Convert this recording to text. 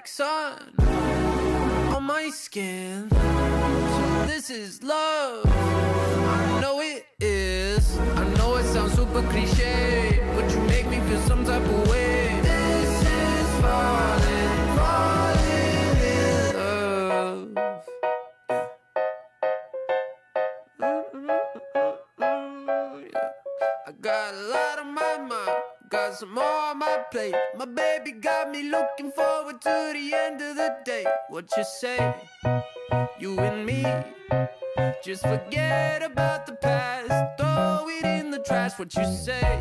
like sun on my skin. So this is love. I know it is. I know it sounds super cliche, but you make me feel some type of way. This is falling, falling in love. I got a lot on my mind, got some more on my plate. My baby got me looking forward to the end of the day. What you say? You and me, just forget about the past, throw it in the trash. What you say?